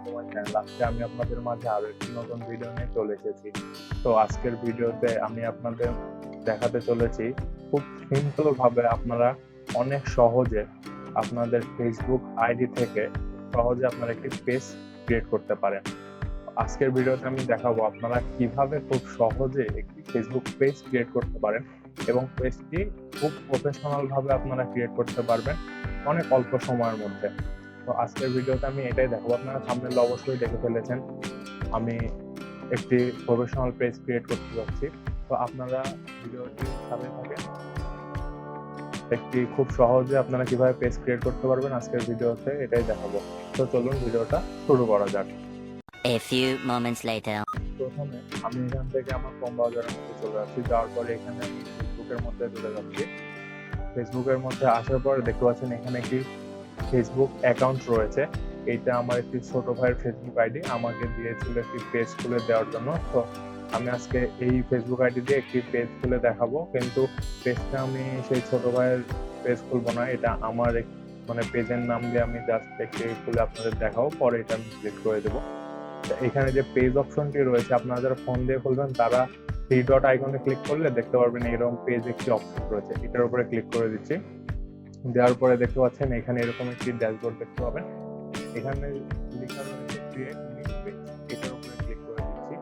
To my channel. আজকে আমি আপনাদের মাঝে আরো একটি নতুন ভিডিও নিয়ে চলে এসেছি। তো আজকের ভিডিওতে আমি আপনাদের দেখাতে চলেছি খুব সিম্পল ভাবে আপনারা অনেক সহজে আপনাদের ফেসবুক আইডি থেকে সহজে আপনারা একটি পেজ ক্রিয়েট করতে পারেন। আজকের ভিডিওতে আমি দেখাবো আপনারা কিভাবে খুব সহজে একটি ফেসবুক পেজ ক্রিয়েট করতে পারেন এবং পেজটি খুব প্রফেশনাল ভাবে আপনারা ক্রিয়েট করতে পারবেন অনেক অল্প সময়ের মধ্যে। তো আজকের ভিডিওতে আমি এটাই দেখাবো। আপনারা থাম্বনেল অবশ্যই দেখে ফেলেছেন, আমি একটি প্রফেশনাল পেজ ক্রিয়েট করতে যাচ্ছি। তো আপনারা ভিডিওটি সাথে থাকেন, একটি খুব সহজে আপনারা কিভাবে পেজ ক্রিয়েট করতে পারবেন আজকের ভিডিওতে এটাই দেখাবো। তো চলুন ভিডিওটা শুরু করা যাক। A few moments later. প্রথমে আমি এখান থেকে আমার ক্রোম ব্রাউজারের মধ্যে চলে যাচ্ছি, যাওয়ার পরে এখানে আমি ফেসবুকের মধ্যে চলে যাচ্ছি। ফেসবুকের মধ্যে আসার পরে দেখতে পাচ্ছেন এখানে একটি ফেসবুক অ্যাকাউন্ট রয়েছে। এইটা আমার একটি ছোট ভাইয়ের ফেসবুক আইডি, আমাকে দিয়েছিল একটি পেজ খুলে দেওয়ার জন্য। তো আমি আজকে এই ফেসবুক আইডি দিয়ে একটি পেজ খুলে দেখাবো, কিন্তু পেজটা আমি সেই ছোট ভাইয়ের পেজ খুলবো না, এটা আমার মানে পেজের নাম দিয়ে আমি জাস্ট একটি খুলে আপনাদের দেখাবো, পরে এটা আমি ক্লিক করে দেবো। এখানে যে পেজ অপশনটি রয়েছে, আপনারা যারা ফোন দিয়ে খুলবেন তারা থ্রি ডট আইকনে ক্লিক করলে দেখতে পারবেন এরকম পেজ একটি অপশন রয়েছে, এটার উপরে ক্লিক করে দিচ্ছি। দেওয়ার পরে দেখতে পাচ্ছেন এখানে এরকম একটি ড্যাশবোর্ড দেখতে পাবেন, এখানে লেখা রয়েছে ক্রিয়েট নিউ পেজ, এটার উপরে ক্লিক করে দিচ্ছি।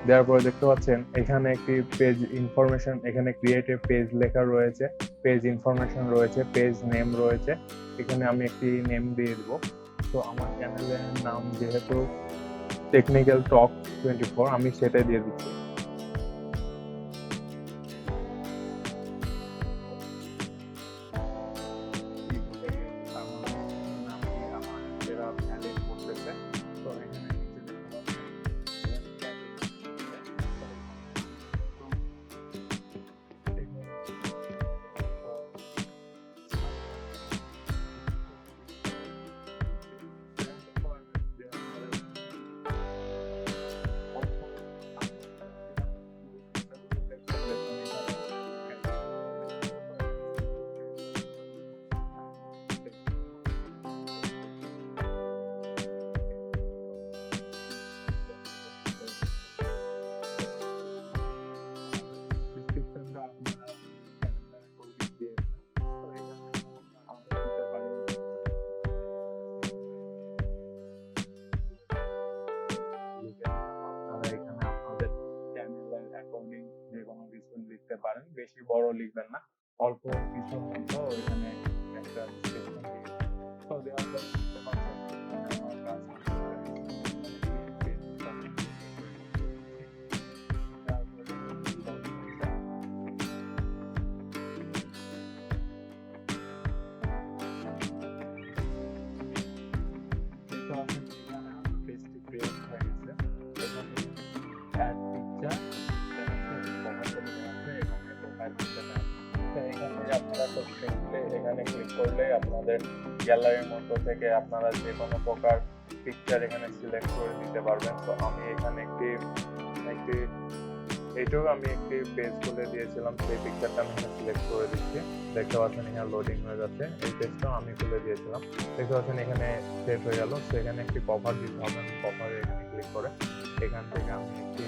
দেওয়ার পরে দেখতে পাচ্ছেন এখানে একটি পেজ ইনফরমেশন, এখানে ক্রিয়েট এ পেজ লেখা রয়েছে, পেজ ইনফরমেশন রয়েছে, পেজ নেম রয়েছে। এখানে আমি একটি নেম দিয়ে দেব। তো আমার চ্যানেলের নাম যেহেতু টেকনিক্যাল টক 24, আমি সেটাই দিয়ে দিচ্ছি। লিখতে পারেন, বেশি বড় লিখবেন না, অল্প কিছুর মতো এখানে একটা ডেসক্রিপশন দিয়ে তো দেওয়ার পর লিখতে পারছেন আমার কাজ পেজটি ক্রিয়েট হয়ে গেছে। এখানে অ্যাড পিকচার এখানে ক্লিক করলে আপনাদের গ্যালারির মধ্যে থেকে আপনারা যে কোনো প্রকার পিকচার এখানে সিলেক্ট করে দিতে পারবেন। তো আমি এখানে একটি এইটুকু আমি একটি পেজ খুলে দিয়েছিলাম, সেই পিকচারটা আমি এখানে সিলেক্ট করে দিচ্ছি। দেখতে পাচ্ছেন এখানে লোডিং হয়ে যাচ্ছে, এই পেজটাও আমি খুলে দিয়েছিলাম। দেখতে পাচ্ছেন এখানে সেভ হয়ে গেল। সেখানে একটি কভার দিতে হবে, আমি কভারে এখানে ক্লিক করে এখান থেকে আমি একটি